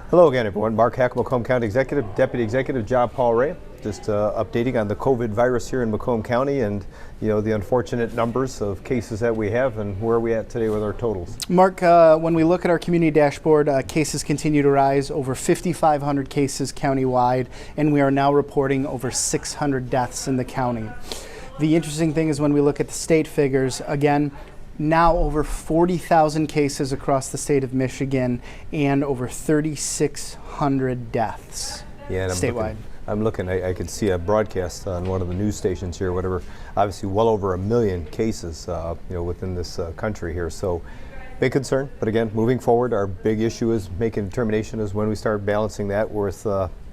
Hello again, everyone. Mark Hack, Macomb County Executive, Deputy Executive Job Paul Ray. Just updating on the COVID virus here in Macomb County and the unfortunate numbers of cases that we have and where are we at today with our totals. Mark, when we look at our community dashboard, cases continue to rise, over 5,500 cases countywide, and we are now reporting over 600 deaths in the county. The interesting thing is when we look at the state figures, again, now over 40,000 cases across the state of Michigan and over 3,600 deaths statewide. I'm looking, I could see a broadcast on one of the news stations here, whatever, obviously well over 1 million cases within this country here. So big concern, but again, moving forward, our big issue is making a determination is when we start balancing that with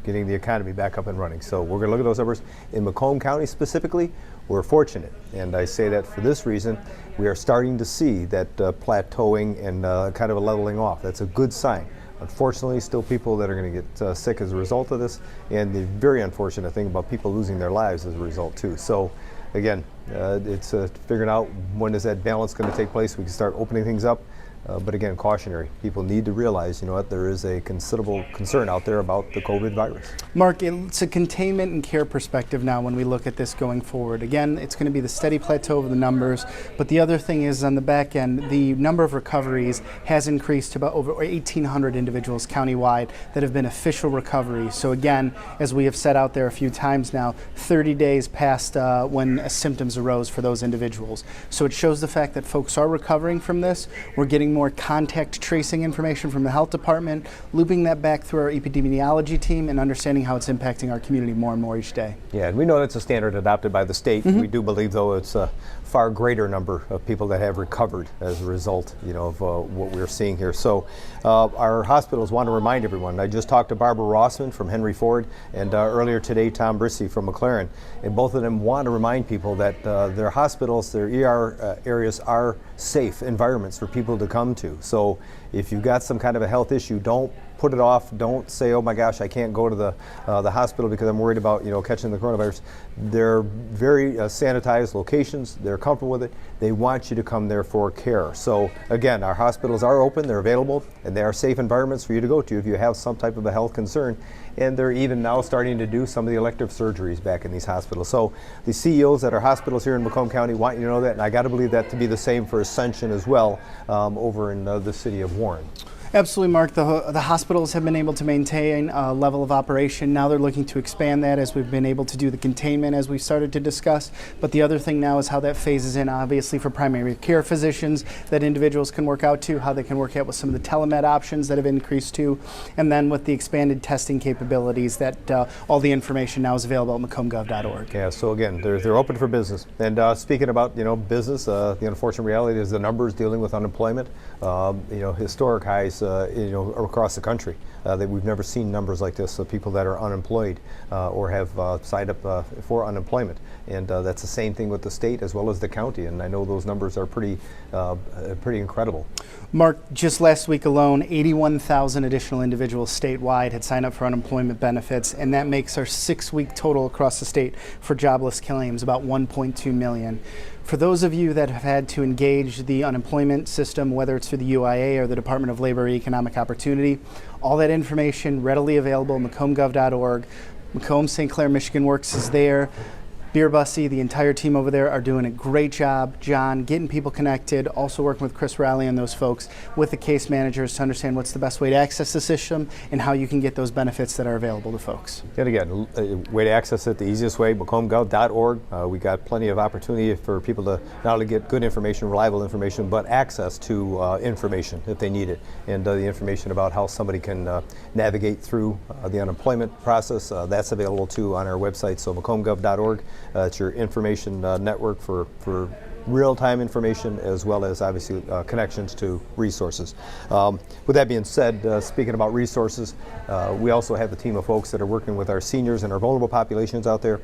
getting the economy back up and running. So we're going to look at those numbers. In Macomb County specifically, we're fortunate, and I say that for this reason. We are starting to see that plateauing and kind of a leveling off. That's a good sign. Unfortunately, still people that are going to get sick as a result of this, and the very unfortunate thing about people losing their lives as a result too. So again, it's figuring out when is that balance going to take place. We can start opening things up. But again, cautionary. People need to realize, there is a considerable concern out there about the COVID virus. Mark, it's a containment and care perspective now when we look at this going forward. Again, it's going to be the steady plateau of the numbers, but the other thing is on the back end, the number of recoveries has increased to about over 1,800 individuals countywide that have been official recoveries. So again, as we have said out there a few times now, 30 days past when symptoms arose for those individuals. So it shows the fact that folks are recovering from this. We're getting more contact tracing information from the health department, looping that back through our epidemiology team and understanding how it's impacting our community more and more each day. Yeah, and we know that's a standard adopted by the state. We do believe, though, it's a far greater number of people that have recovered as a result, of what we're seeing here. So our hospitals want to remind everyone. I just talked to Barbara Rossman from Henry Ford and earlier today Tom Brissy from McLaren, and both of them want to remind people that their hospitals, their ER areas are safe environments for people to come to. So if you've got some kind of a health issue, don't put it off. Don't say, oh my gosh, I can't go to the hospital because I'm worried about catching the coronavirus. They're very sanitized locations. They're comfortable with it. They want you to come there for care. So again, our hospitals are open, they're available, and they are safe environments for you to go to if you have some type of a health concern. And they're even now starting to do some of the elective surgeries back in these hospitals. So the CEOs at our hospitals here in Macomb County want you to know that, and I got to believe that to be the same for Ascension as well over in the city of Warren. Absolutely, Mark. The hospitals have been able to maintain a level of operation. Now they're looking to expand that as we've been able to do the containment as we started to discuss. But the other thing now is how that phases in, obviously, for primary care physicians that individuals can work out to, how they can work out with some of the telemed options that have increased too, and then with the expanded testing capabilities that all the information now is available at macombgov.org. Yeah, so again, they're open for business. And speaking about business, the unfortunate reality is the numbers dealing with unemployment, historic highs. Across the country, that we've never seen numbers like this of people that are unemployed or have signed up for unemployment, and that's the same thing with the state as well as the county. And I know those numbers are pretty incredible. Mark, just last week alone, 81,000 additional individuals statewide had signed up for unemployment benefits, and that makes our 6-week total across the state for jobless claims about 1.2 million. For those of you that have had to engage the unemployment system, whether it's through the UIA or the Department of Labor or Economic Opportunity, all that information readily available at macombgov.org. Macomb St. Clair Michigan Works is there. Beer Bussy, the entire team over there are doing a great job. John, getting people connected, also working with Chris Riley and those folks with the case managers to understand what's the best way to access the system and how you can get those benefits that are available to folks. And again, a way to access it the easiest way, macombgov.org. We got plenty of opportunity for people to not only get good information, reliable information, but access to information if they need it. And the information about how somebody can navigate through the unemployment process, that's available too on our website, so macombgov.org. It's your information network for real-time information as well as obviously connections to resources. With that being said, speaking about resources, we also have a team of folks that are working with our seniors and our vulnerable populations out there,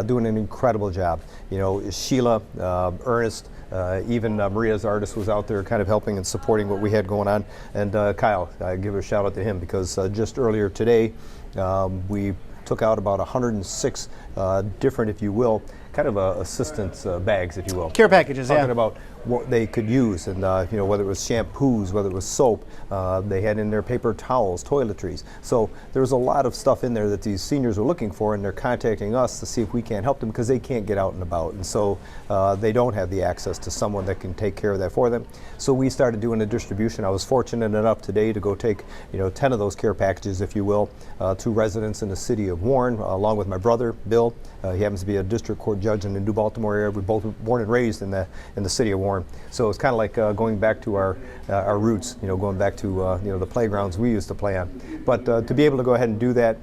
doing an incredible job. Sheila, Ernest, even Maria's artist was out there kind of helping and supporting what we had going on. And Kyle, I give a shout out to him because just earlier today we took out about 106 different, if you will, kind of assistance bags, if you will. Care packages, Talking yeah. about what they could use, and you know, whether it was shampoos, whether it was soap, they had in their paper towels, toiletries. So there was a lot of stuff in there that these seniors were looking for, and they're contacting us to see if we can't help them because they can't get out and about, and so they don't have the access to someone that can take care of that for them. So we started doing a distribution. I was fortunate enough today to go take 10 of those care packages, if you will, to residents in the city of Warren, along with my brother Bill. He happens to be a district court judge in the New Baltimore area. We're both born and raised in the city of Warren. So it's kind of like going back to our roots, going back to the playgrounds we used to play on. But to be able to go ahead and do that,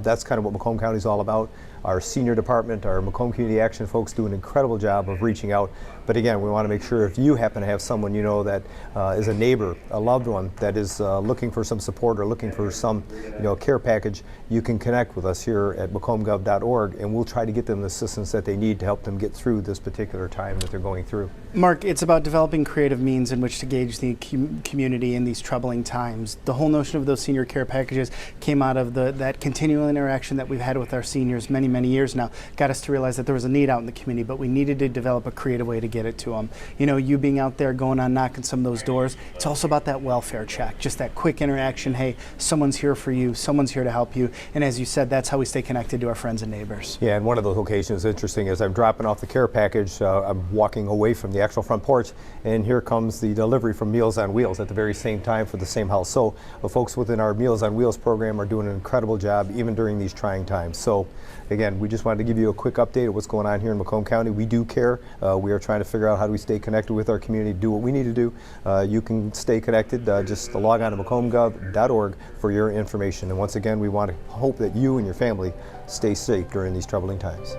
that's kind of what Macomb County is all about. Our senior department, our Macomb Community Action folks do an incredible job of reaching out. But again, we want to make sure if you happen to have someone that is a neighbor, a loved one that is looking for some support or looking for some care package, you can connect with us here at macombgov.org, and we'll try to get them the assistance that they need to help them get through this particular time that they're going through. Mark, it's about developing creative means in which to gauge the community in these troubling times. The whole notion of those senior care packages came out of that continual interaction that we've had with our seniors many years now. Got us to realize that there was a need out in the community, but we needed to develop a creative way to get it to them. You being out there, going on, knocking some of those doors, it's also about that welfare check, just that quick interaction. Hey, someone's here for you, someone's here to help you. And as you said, that's how we stay connected to our friends and neighbors. Yeah, and one of those occasions, interesting, as I'm dropping off the care package, I'm walking away from the actual front porch, and here comes the delivery from Meals on Wheels at the very same time for the same house. So the folks within our Meals on Wheels program are doing an incredible job even during these trying times. So again, we just wanted to give you a quick update of what's going on here in Macomb County. We do care. We are trying to figure out how do we stay connected with our community, do what we need to do. You can stay connected. Just log on to macombgov.org for your information. And once again, we want to hope that you and your family stay safe during these troubling times.